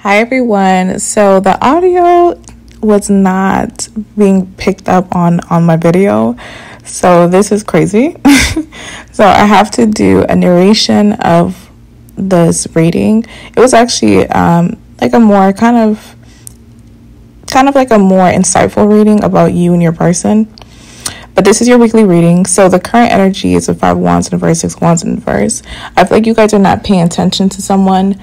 Hi everyone. So the audio was not being picked up on my video, so this is crazy. So I have to do a narration of this reading. It was actually like a more kind of like a more insightful reading about you and your person. But this is your weekly reading. So the current energy is a 5 of Wands in reverse, 6 of Wands in reverse. I feel like you guys are not paying attention to someone.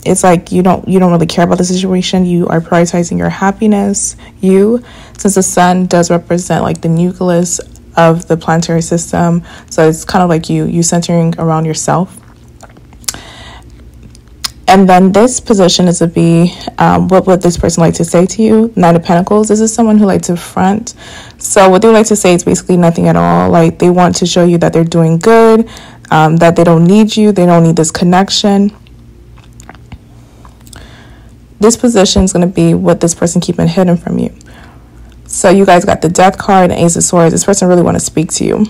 It's like you don't really care about the situation. You are prioritizing your happiness. Since the sun does represent like the nucleus of the planetary system, so it's kind of like you centering around yourself. And then this position is to be what would this person like to say to you? 9 of Pentacles. This is someone who likes to front. So what they like to say is basically nothing at all. Like they want to show you that they're doing good, that they don't need you. They don't need this connection. This position is going to be what this person keeping hidden from you. So you guys got the Death card and Ace of Swords. This person really want to speak to you.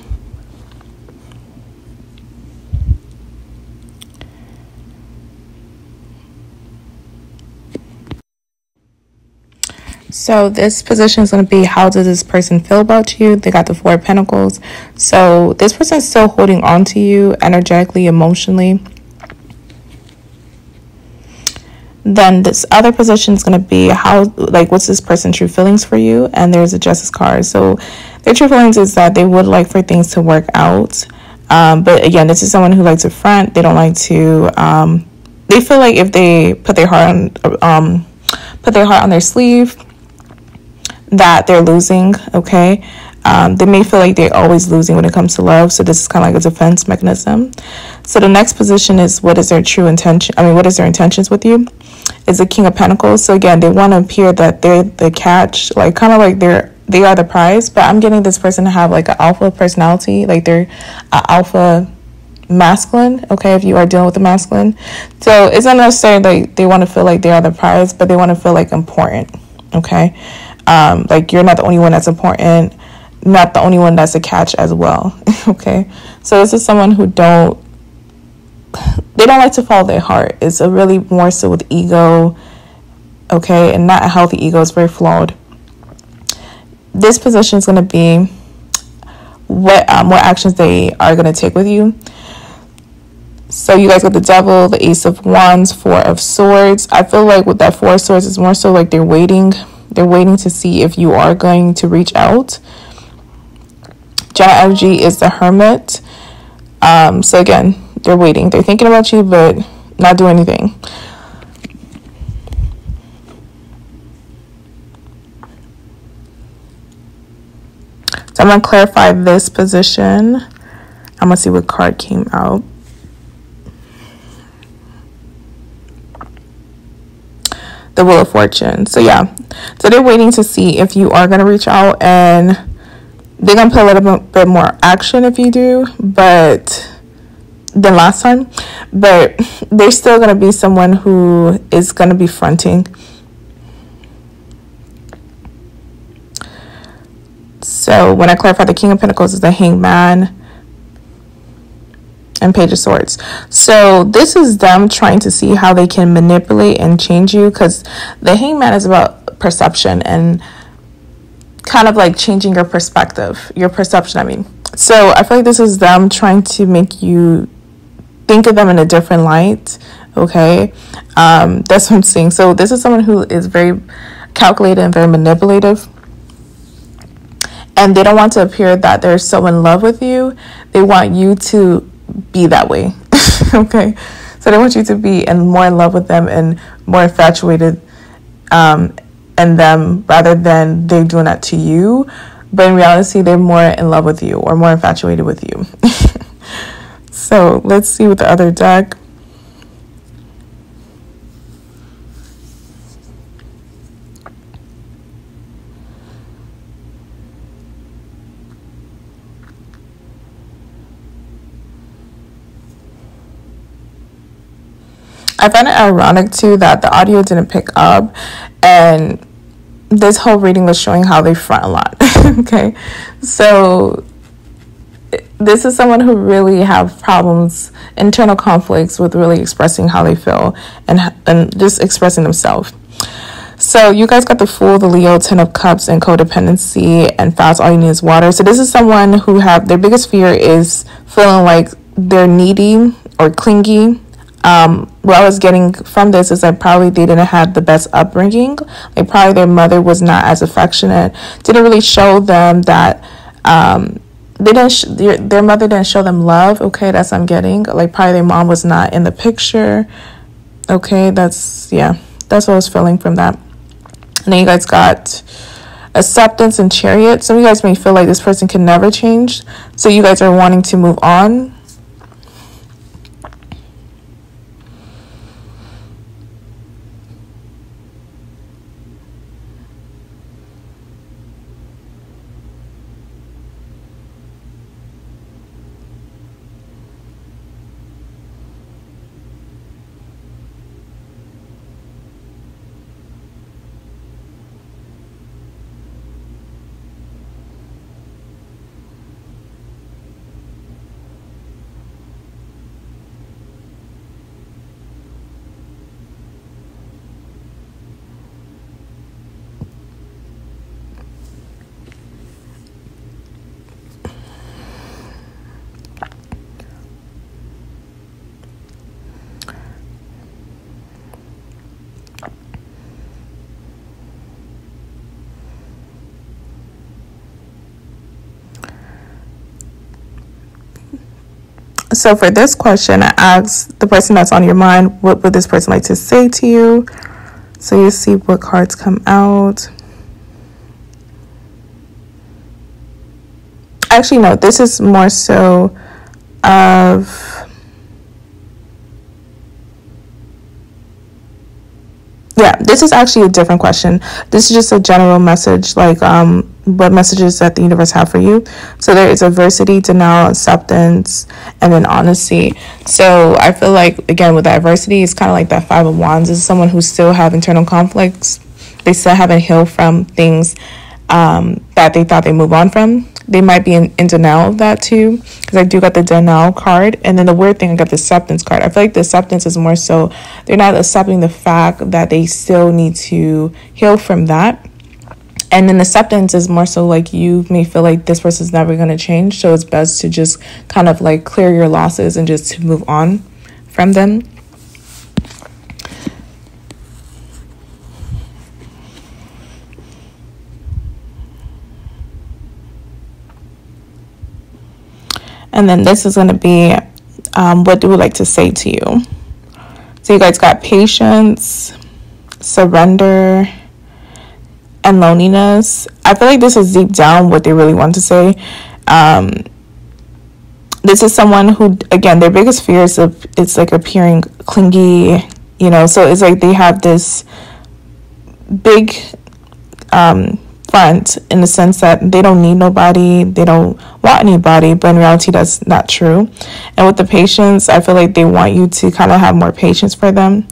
So this position is going to be, how does this person feel about you? They got the 4 of Pentacles. So this person is still holding on to you energetically, emotionally. Then this other position is going to be what's this person's true feelings for you? And there's a Justice card. So their true feelings is that they would like for things to work out. But again, this is someone who likes to front. They don't like to, they feel like if they put their heart on their sleeve, that they're losing. Okay. They may feel like they're always losing when it comes to love. So this is kind of like a defense mechanism. So the next position is, what is their true intention? What is their intentions with you? Is the King of Pentacles. So again, they want to appear that they're the catch, like kind of like they are the prize. But I'm getting this person to have like an alpha personality, like they're an alpha masculine. Okay, if you are dealing with a masculine, so it's not necessarily like they want to feel like they are the prize, but they want to feel like important. Okay, like you're not the only one that's important, not the only one that's a catch as well. Okay, so this is someone who don't like to follow their heart. It's a really more so with ego. Okay, and not a healthy ego. It's very flawed. This position is going to be what actions they are going to take with you. So you guys got the Devil, the Ace of Wands, 4 of Swords. I feel like with that 4 of Swords, it's more so like they're waiting to see if you are going to reach out. Gemini energy is the Hermit. So again, they're waiting. They're thinking about you, but not doing anything. So I'm going to clarify this position. I'm going to see what card came out. The Wheel of Fortune. So yeah, so they're waiting to see if you are going to reach out, and they're going to put a little bit more action if you do, but than last time. But they're still going to be someone who is going to be fronting. So when I clarify, the King of Pentacles is the Hangman and Page of Swords. So this is them trying to see how they can manipulate and change you, because the Hangman is about perception and kind of like changing your perspective, your perception. So I feel like this is them trying to make you think of them in a different light. Okay, that's what I'm seeing. So this is someone who is very calculated and very manipulative, and they don't want to appear that they're so in love with you. They want you to be that way. Okay, so they want you to be more in love with them and more infatuated in them, rather than they doing that to you. But in reality, they're more in love with you or more infatuated with you. So let's see with the other deck. I find it ironic too that the audio didn't pick up, and this whole reading was showing how they front a lot. Okay, so this is someone who really have problems, internal conflicts with really expressing how they feel and just expressing themselves. So you guys got the Fool, the Leo, 10 of Cups, and codependency, and fast, all you need is water. So this is someone who have, their biggest fear is feeling like they're needy or clingy. What I was getting from this is that probably they didn't have the best upbringing. Like probably their mother was not as affectionate, didn't really show them that, they didn't their mother didn't show them love. Okay, that's what I'm getting. Like probably their mom was not in the picture. Okay, that's what I was feeling from that. And then you guys got Acceptance and Chariot. Some of you guys may feel like this person can never change, so you guys are wanting to move on. So for this question, I asked the person that's on your mind, what would this person like to say to you? So you see what cards come out. Actually, no, this is more so of... Yeah, this is actually a different question. This is just a general message, like what messages that the universe have for you. So there is adversity, denial, acceptance, and then honesty. So I feel like, again, with that adversity, it's kind of like that Five of Wands. This is someone who still have internal conflicts. They still haven't healed from things that they thought they move on from. They might be in denial of that too, because I do got the denial card. And then the weird thing, I got the acceptance card. I feel like the acceptance is more so they're not accepting the fact that they still need to heal from that. And then acceptance is more so like you may feel like this person's never going to change, so it's best to just kind of like clear your losses and just to move on from them. And then this is going to be what they would like to say to you. So you guys got patience, surrender, and loneliness. I feel like this is deep down what they really want to say. This is someone who, again, their biggest fear is it's like appearing clingy, you know. So it's like they have this big front in the sense that they don't need nobody, they don't want anybody, but in reality that's not true. And with the patience, I feel like they want you to kind of have more patience for them.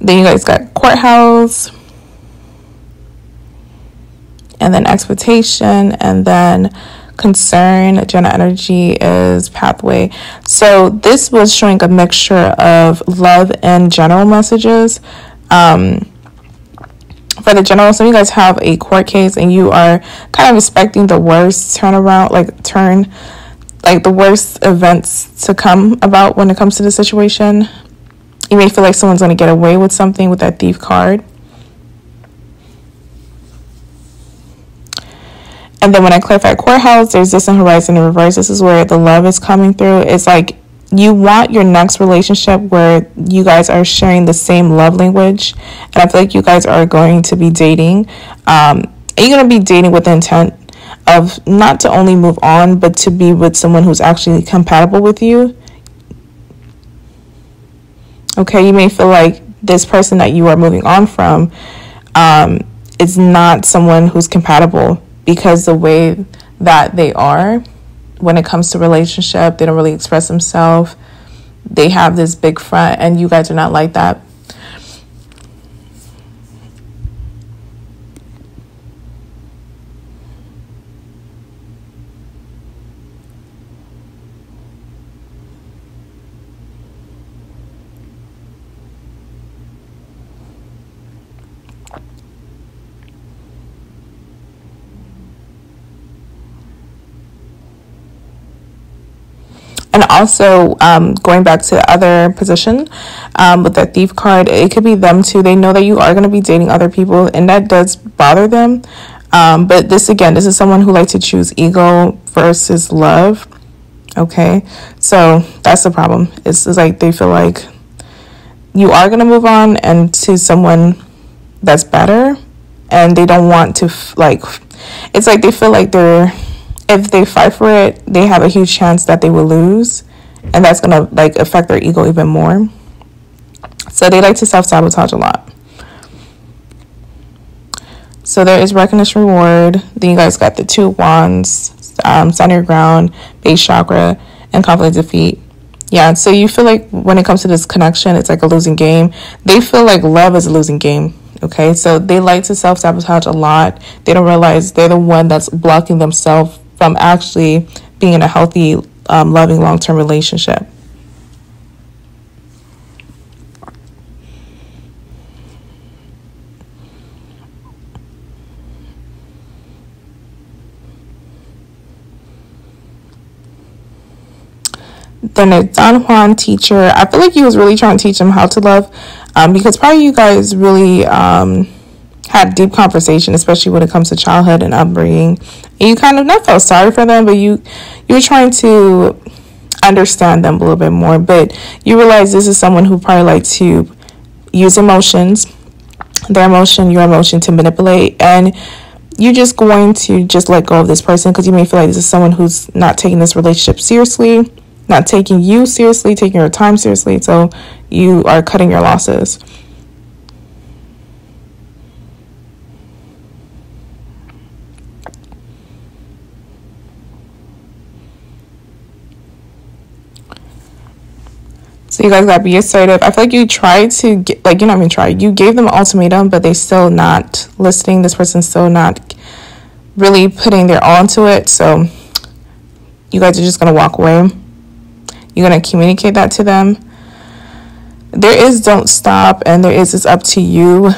Then you guys got Courthouse, and then Expectation, and then Concern. General energy is Pathway. So this was showing a mixture of love and general messages. For the general, some of you guys have a court case and you are kind of expecting the worst turnaround, like the worst events to come about when it comes to the situation. You may feel like someone's going to get away with something with that Thief card. And then when I clarify Courthouse, there's Distant Horizon in reverse. This is where the love is coming through. It's like you want your next relationship where you guys are sharing the same love language. And I feel like you guys are going to be dating. And you're going to be dating with the intent of not to only move on, but to be with someone who's actually compatible with you. Okay, you may feel like this person that you are moving on from is not someone who's compatible, because the way that they are when it comes to relationship, they don't really express themselves. they have this big front, and you guys are not like that. And also, going back to the other position, with that thief card, it could be them too. They know that you are going to be dating other people, and that does bother them. But this is someone who likes to choose ego versus love. Okay, so that's the problem. It's like they feel like you are going to move on and to someone that's better, and they don't want to it's like they feel like if they fight for it, they have a huge chance that they will lose, and that's gonna affect their ego even more. So they like to self-sabotage a lot. So there is recognition, reward. Then you guys got the 2 wands, stand your ground, base chakra, and conflict, defeat. Yeah, so you feel like when it comes to this connection, it's like a losing game. They feel like love is a losing game. Okay, so they like to self-sabotage a lot. They don't realize they're the one that's blocking themselves from actually being in a healthy, loving, long-term relationship. Then a Don Juan, teacher. I feel like he was really trying to teach them how to love, because probably you guys really had deep conversation, especially when it comes to childhood and upbringing. And you kind of not felt sorry for them, but you were trying to understand them a little bit more. But you realize this is someone who probably likes to use emotions, their emotion, your emotion, to manipulate. And you're just going to just let go of this person because you may feel like this is someone who's not taking this relationship seriously, not taking you seriously, taking your time seriously. So you are cutting your losses. So you guys gotta be assertive. I feel like you tried to get, you're not even trying. You gave them an ultimatum, but they still not listening. This person's still not really putting their all into it. So you guys are just gonna walk away. You're gonna communicate that to them. There is don't stop, and there is it's up to you.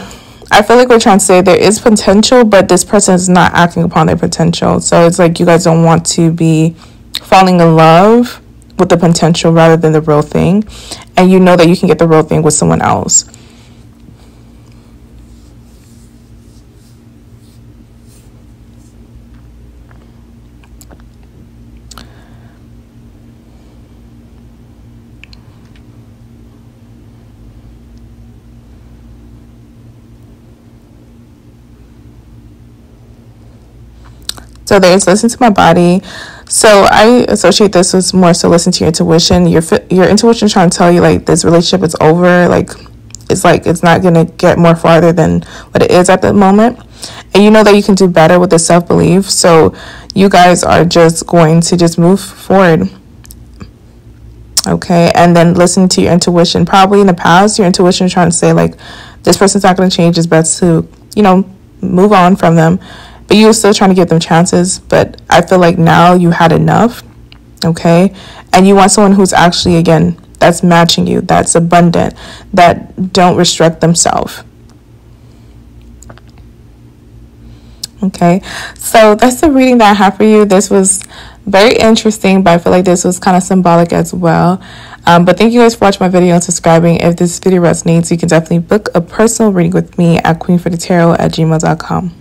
I feel like we're trying to say there is potential, but this person is not acting upon their potential. So it's like you guys don't want to be falling in love with the potential rather than the real thing, and you know that you can get the real thing with someone else. So there's listen to my body. So I associate this with more so listen to your intuition. Your intuition is trying to tell you like this relationship is over. Like it's not going to get more farther than what it is at the moment. And you know that you can do better with the self-belief. So you guys are just going to just move forward. Okay. And then listen to your intuition. Probably in the past, your intuition is trying to say like, this person's not going to change. It's best to, move on from them. But you're still trying to give them chances. But I feel like now you had enough, okay? And you want someone who's actually, again, that's matching you, that's abundant, that don't restrict themselves. Okay, so that's the reading that I have for you. This was very interesting, but I feel like this was kind of symbolic as well. But thank you guys for watching my video and subscribing. If this video resonates, you can definitely book a personal reading with me at queenfredatarot@gmail.com.